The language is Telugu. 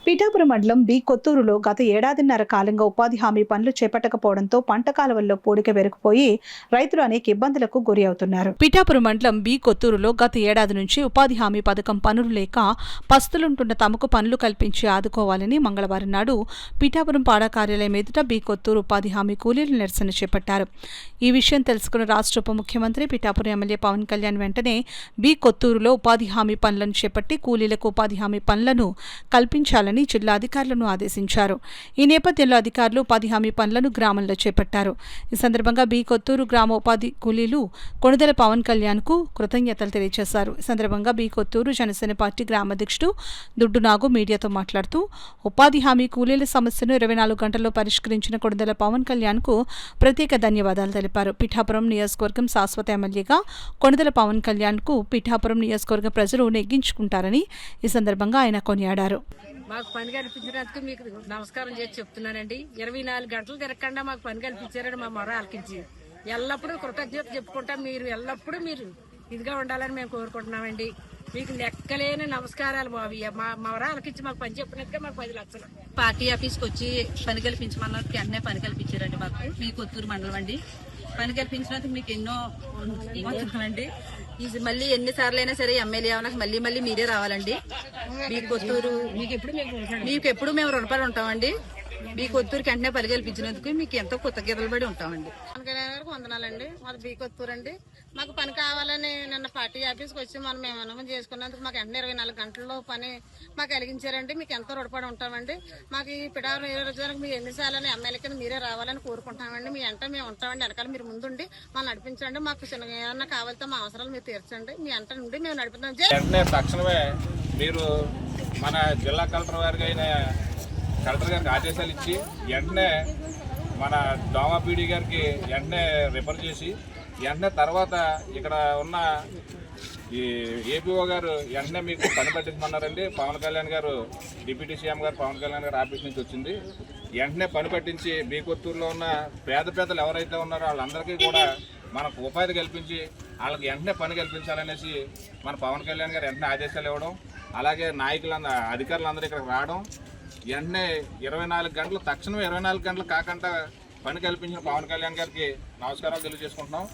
పిఠాపురం మండలం బి కొత్తూరులో గత ఏడాదిన్నర కాలంగా ఉపాధి హామీ పనులు చేపట్టకపోవడంతో పంట కాలువల్లో పూడిక వెరుకుపోయి రైతులు అనేక ఇబ్బందులకు గురి అవుతున్నారు. పిఠాపురం మండలం బి కొత్తూరులో గత ఏడాది నుంచి ఉపాధి హామీ పథకం పనులు లేక పస్తులుంటున్న తమకు పనులు కల్పించి ఆదుకోవాలని మంగళవారం నాడు పిఠాపురం పాడా కార్యాలయం ఎదుట బి కొత్తూరు ఉపాధి హామీ కూలీలు నిరసన చేపట్టారు. ఈ విషయం తెలుసుకున్న రాష్ట్ర ఉప ముఖ్యమంత్రి పిఠాపురం ఎమ్మెల్యే పవన్ కళ్యాణ్ వెంటనే బి కొత్తూరులో ఉపాధి హామీ పనులను చేపట్టి కూలీలకు ఉపాధి హామీ పనులను కల్పించాలని జిల్లా అధికారులను ఆదేశించారు. ఈ నేపథ్యంలో అధికారులు ఉపాధి హామీ పనులను గ్రామంలో చేపట్టారు. ఈ సందర్భంగా బి కొత్తూరు గ్రామ ఉపాధి కూలీలు కొణిదెల పవన్ కళ్యాణ్ కు కృతజ్ఞతలు తెలియజేశారు. ఈ సందర్భంగా బి కొత్తూరు జనసేన పార్టీ గ్రామ అధ్యక్షుడు దుడ్డు నాగు మీడియాతో మాట్లాడుతూ ఉపాధి హామీ కూలీల సమస్యను 24 గంటల్లో పరిష్కరించిన కొణిదెల పవన్ కళ్యాణ్ కు ప్రత్యేక ధన్యవాదాలు తెలిపారు. పిఠాపురం నియోజకవర్గం శాశ్వత ఎమ్మెల్యేగా కొణిదెల పవన్ కళ్యాణ్ కు పిఠాపురం నియోజకవర్గ ప్రజలు నెగ్గించుకుంటారని ఈ సందర్భంగా ఆయన కొనియాడారు. మాకు పని కల్పించినందుకు మీకు నమస్కారం చేసి చెప్తున్నానండి. 24 గంటలు తిరగకుండా మాకు పని కల్పించారని మా మొర ఆలకించి ఎల్లప్పుడూ కృతజ్ఞత చెప్పుకుంటా మీరు ఎల్లప్పుడూ మీరు ఇదిగా ఉండాలని మేము కోరుకుంటున్నామండి. మీకు లెక్కలేని నమస్కారాలు బావి. మా మొర ఆలకించి మాకు పని చెప్పినట్టుగా మాకు 10 లక్షలు. పార్టీ ఆఫీస్కి వచ్చి పని కల్పించమన్నది వెంటనే పని కల్పించారండి. మాకు మీ కొత్తూరు మండలం అండి. పని కల్పించినందుకు మీకు ఎన్నో అండి. మళ్ళీ ఎన్నిసార్లు అయినా సరే ఎమ్మెల్యే అవడానికి మళ్ళీ మళ్ళీ మీరే రావాలండి. మీ కొత్తూరు మీకు ఎప్పుడు మేము రుణపడి ఉంటామండి. మీ కొత్తూరుకి వెంటనే పని కల్పించినందుకు మీకు ఎంతో కృతజ్ఞతలు పడి ఉంటామండి. వందనాలండి. మాది బీ కొత్తూరు అండి. మాకు పని కావాలని నిన్న పార్టీ ఆఫీస్కి వచ్చి మేము అనుమతి చేసుకున్నందుకు మాకు వెంటనే 24 గంటల్లో పని మాకు కలిగించారండి. మీకు ఎంతో రుణపడి ఉంటామండి. మాకు ఈ పిఠాపురం నియోజకవర్గానికి మీరు ఎన్నిసార్లు ఎమ్మెల్యే కింద మీరే రావాలని కోరుకుంటామండి. మీ వెంట మేము ఉంటామండి. వెనకాల మీరు ముందుండి మనం నడిపించండి. మాకు చిన్న ఏమన్నా కావాలితే మా అవసరాలు మీరు తీర్చండి. మీ వెంట నుండి మేము నడిపిస్తాం. తక్షణమే మీరు మన జిల్లా కలెక్టర్ వారికి అయిన కలెక్టర్ గారికి ఆదేశాలు ఇచ్చి వెంటనే మన దోమపీడి గారికి వెంటనే రిఫర్ చేసి వెంటనే తర్వాత ఇక్కడ ఉన్న ఈ ఏపీఓ గారు వెంటనే మీకు పని పట్టించమన్నారండి. పవన్ కళ్యాణ్ గారు డిప్యూటీ సీఎం గారు పవన్ కళ్యాణ్ గారు ఆఫీస్ నుంచి వచ్చింది. వెంటనే పని పట్టించి బీ కొత్తూరులో ఉన్న పేదలు ఎవరైతే ఉన్నారో వాళ్ళందరికీ కూడా మనకు ఉపాధి కల్పించి వాళ్ళకి వెంటనే పని కల్పించాలనేసి మన పవన్ కళ్యాణ్ గారు వెంటనే ఆదేశాలు ఇవ్వడం, అలాగే అధికారులందరూ ఇక్కడికి రావడం, వెంటనే 24 గంటలు తక్షణం 24 గంటలు కాకుండా పని కల్పించిన పవన్ కళ్యాణ్ గారికి నమస్కారాలు తెలియజేసుకుంటున్నాం.